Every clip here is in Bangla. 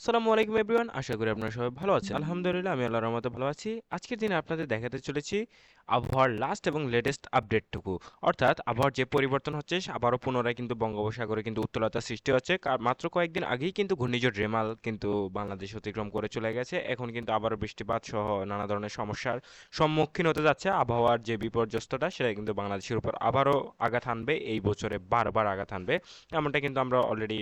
আসসালামু আলাইকুম এভরিওয়ান, আশা করি আপনারা সবাই ভালো আছেন। আলহামদুলিল্লাহ, আমি আল্লাহর রহমতে ভালো আছি। আজকের দিনে আপনাদের দেখাতে চলেছি আবহাওয়ার লাস্ট এবং লেটেস্ট আপডেটটুকু। অর্থাৎ আবহাওয়ার যে পরিবর্তন হচ্ছে, আবারও পুনরায় কিন্তু বঙ্গোপসাগরে কিন্তু উত্তালতা সৃষ্টি হচ্ছে। মাত্র কয়েকদিন আগেই কিন্তু ঘূর্ণিঝড় রেমাল কিন্তু বাংলাদেশ অতিক্রম করে চলে গেছে। এখন কিন্তু আবারও বৃষ্টিপাত সহ নানা ধরনের সমস্যার সম্মুখীন হতে যাচ্ছে। আবহাওয়ার যে বিপর্যস্তটা, সেটা কিন্তু বাংলাদেশের উপর আবারও আঘাত হানবে। এই বছরে বারবার আঘাত হানবে, এমনটা কিন্তু আমরা অলরেডি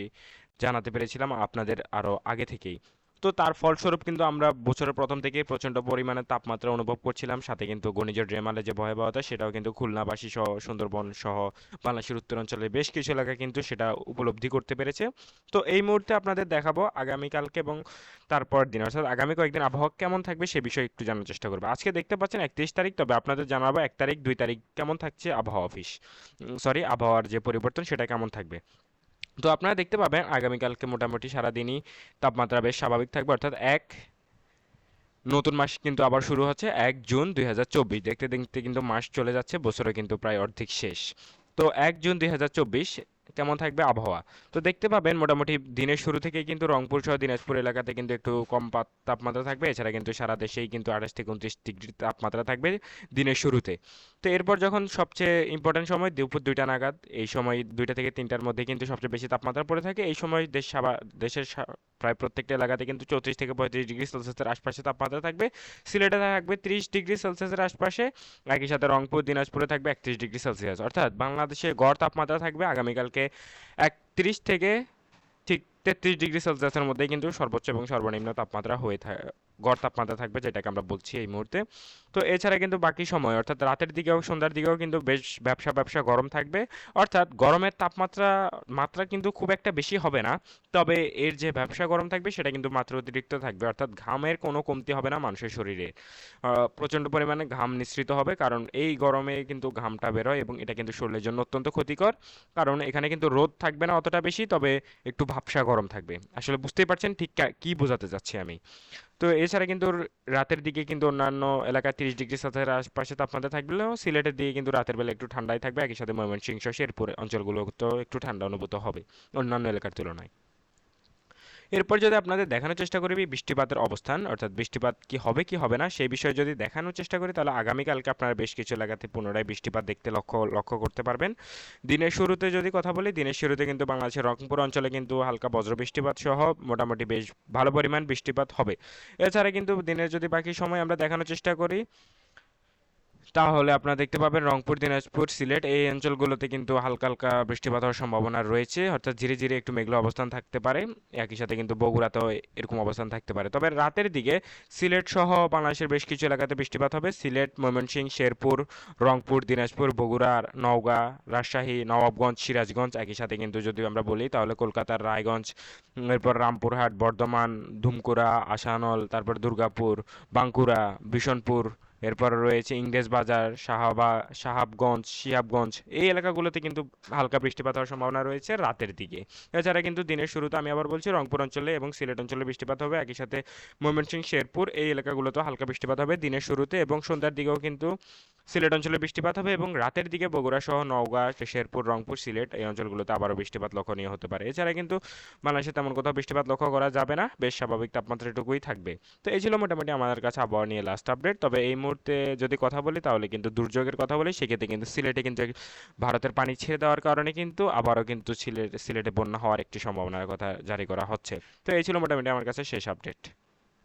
জানাতে পেরেছিলাম আপনাদের আরও আগে থেকেই। তো তার ফলস্বরূপ কিন্তু আমরা বছরের প্রথম থেকেই প্রচণ্ড পরিমাণে তাপমাত্রা অনুভব করছিলাম, সাথে কিন্তু ঘূর্ণিঝড় রেমালের যে ভয়াবহতা, সেটাও কিন্তু খুলনাবাসী সহ সুন্দরবন সহ বাংলাদেশের উত্তরাঞ্চলের বেশ কিছু এলাকা কিন্তু সেটা উপলব্ধি করতে পেরেছে। তো এই মুহূর্তে আপনাদের দেখাবো আগামীকালকে এবং তারপর দিন, অর্থাৎ আগামী কয়েকদিন আবহাওয়া কেমন থাকবে সে বিষয়ে একটু জানার চেষ্টা করবো। আজকে দেখতে পাচ্ছেন 31 তারিখ, তবে আপনাদের জানাবো 1 তারিখ 2 তারিখ কেমন থাকছে আবহাওয়া অফিস, আবহাওয়ার যে পরিবর্তন সেটা কেমন থাকবে। তো আপনারা দেখতে পাবেন আগামীকালকে মোটামুটি সারাদিনই তাপমাত্রা বেশ স্বাভাবিক থাকবে, অর্থাৎ নতুন মাস কিন্তু আবার শুরু হচ্ছে 1 জুন 2024। দেখতে দেখতে কিন্তু মাস চলে যাচ্ছে, বছরে কিন্তু প্রায় অর্ধেক শেষ। তো 1 জুন 2024 কেমন থাকবে আবহাওয়া। তো দেখতে পাবেন মোটামুটি দিনের শুরু থেকেই কিন্তু রংপুর সহ দিনাজপুর এলাকাতে কিন্তু একটু কম তাপমাত্রা থাকবে। এছাড়া কিন্তু সারা দেশেই কিন্তু 28 থেকে 29 ডিগ্রি তাপমাত্রা থাকবে দিনের শুরুতে। তো এরপর যখন সবচেয়ে ইম্পর্টেন্ট সময় দুপুর 2টা নাগাদ, এই সময় 2টা থেকে 3টার মধ্যে কিন্তু সবচেয়ে বেশি তাপমাত্রা পড়ে থাকে। এই সময় দেশের প্রায় প্রত্যেকটা এলাকাতে কিন্তু 34 থেকে 35 ডিগ্রি সেলসিয়াসের আশপাশে তাপমাত্রা থাকবে। সিলেটে থাকবে 30 ডিগ্রি সেলসিয়াসের আশপাশে। একই সাথে রংপুর দিনাজপুরে থাকবে 31 ডিগ্রি সেলসিয়াস। অর্থাৎ বাংলাদেশে গড় তাপমাত্রা থাকবে আগামীকালকে 31 থেকে ঠিক 33 ডিগ্রি সেলসিয়াসের মধ্যে কিন্তু সর্বোচ্চ এবং সর্বনিম্ন তাপমাত্রা গড় তাপমাত্রা থাকবে, যেটাকে আমরা বলছি এই মুহূর্তে। তো এছাড়া কিন্তু বাকি সময়, অর্থাৎ রাতের দিকেও সন্ধ্যার দিকেও কিন্তু বেশ ব্যবসা ব্যবসা গরম থাকবে। অর্থাৎ গরমের মাত্রা কিন্তু খুব একটা বেশি হবে না, তবে এর যে ব্যবসা গরম থাকবে সেটা কিন্তু মাত্রা অতিরিক্ত থাকবে। অর্থাৎ ঘামের কোনো কমতি হবে না মানুষের শরীরে। প্রচণ্ড পরিমাণে ঘাম নিঃসৃত হবে, কারণ এই গরমে কিন্তু ঘামটা বেরোয় এবং এটা কিন্তু শরীরের জন্য অত্যন্ত ক্ষতিকর। কারণ এখানে কিন্তু রোদ থাকবে না অতটা বেশি, তবে একটু ভাবসা গরম থাকবে। আসলে বুঝতেই পারছেন ঠিক কি বোঝাতে চাচ্ছি আমি। তো এছাড়া কিন্তু রাতের দিকে কিন্তু অন্যান্য এলাকায় 30 ডিগ্রি সেলসিয়াসের আশপাশে তাপমাত্রা থাকলেও সিলেটের দিকে কিন্তু রাতের বেলা একটু ঠান্ডাই থাকবে। একই সাথে ময়মনসিংহ শেরপুর অঞ্চলগুলোতেও একটু ঠান্ডা অনুভূত হবে অন্যান্য এলাকার তুলনায়। এরপর যদি আপনাদের দেখানোর চেষ্টা করি বৃষ্টিপাতের অবস্থান, অর্থাৎ বৃষ্টিপাত কি হবে কি হবে না সেই বিষয়ে যদি দেখানোর চেষ্টা করি, তাহলে আগামীকালকে আপনারা বেশ কিছু এলাকাতে পুনরায় বৃষ্টিপাত দেখতে লক্ষ্য করতে পারবেন। দিনের শুরুতে যদি কথা বলি, দিনের শুরুতে কিন্তু বাংলাদেশের রংপুর অঞ্চলে কিন্তু হালকা বজ্র বৃষ্টিপাত সহ মোটামুটি বেশ ভালো পরিমাণ বৃষ্টিপাত হবে। এছাড়া কিন্তু দিনের যদি বাকি সময় আমরা দেখানোর চেষ্টা করি, তাহলে আপনারা দেখতে পাবেন রংপুর দিনাজপুর সিলেট এই অঞ্চলগুলোতে কিন্তু হালকা হালকা বৃষ্টিপাত হওয়ার সম্ভাবনা রয়েছে, অর্থাৎ ধীরে ধীরে একটু মেঘলা অবস্থান থাকতে পারে। একই সাথে কিন্তু বগুড়াতেও এরকম অবস্থান থাকতে পারে। তবে রাতের দিকে সিলেট সহ বাংলাদেশের বেশ কিছু এলাকাতে বৃষ্টিপাত হবে। সিলেট, ময়মনসিংহ, শেরপুর, রংপুর, দিনাজপুর, বগুড়া, নওগাঁ, রাজশাহী, নবাবগঞ্জ, সিরাজগঞ্জ, একই সাথে কিন্তু যদি আমরা বলি তাহলে কলকাতার রায়গঞ্জ, এরপর রামপুরহাট, বর্ধমান, ধুমকুড়া, আসানল, তারপর দুর্গাপুর, বাঁকুড়া, বিশনপুর, এরপর রয়েছে ইংরেজ বাজার, সিহাবগঞ্জ, এই এলাকাগুলোতে কিন্তু হালকা বৃষ্টিপাত হওয়ার সম্ভাবনা রয়েছে রাতের দিকে। এছাড়া কিন্তু দিনের শুরুতে আমি আবার বলছি রংপুর অঞ্চলে এবং সিলেট অঞ্চলে বৃষ্টিপাত হবে। একই সাথে ময়মনসিংহ, শেরপুর এই এলাকাগুলোতেও হালকা বৃষ্টিপাত হবে দিনের শুরুতে, এবং সন্ধ্যার দিকেও কিন্তু সিলেট অঞ্চলে বৃষ্টিপাত হবে, এবং রাতের দিকে বগুড়া সহ নওগাঁ, শেরপুর, রংপুর, সিলেট এই অঞ্চলগুলোতে আবারও বৃষ্টিপাত লক্ষণীয় হতে পারে। এছাড়া কিন্তু বাংলাদেশে তেমন কোথাও বৃষ্টিপাত লক্ষ্য করা যাবে না, বেশ স্বাভাবিক তাপমাত্রাটুকুই থাকবে। তো এই ছিল মোটামুটি আমাদের কাছে আবহাওয়া নিয়ে লাস্ট আপডেট। তবে এই মুহূর্তে যদি কথা বলি, তাহলে কিন্তু দুর্যোগের কথা বলি, সেক্ষেত্রে কিন্তু সিলেটে কিন্তু ভারতের পানি ছেড়ে দেওয়ার কারণে কিন্তু আবারও কিন্তু সিলেটে বন্যা হওয়ার একটি সম্ভাবনার কথা জারি করা হচ্ছে। তো এই ছিল মোটামুটি আমার কাছে শেষ আপডেট।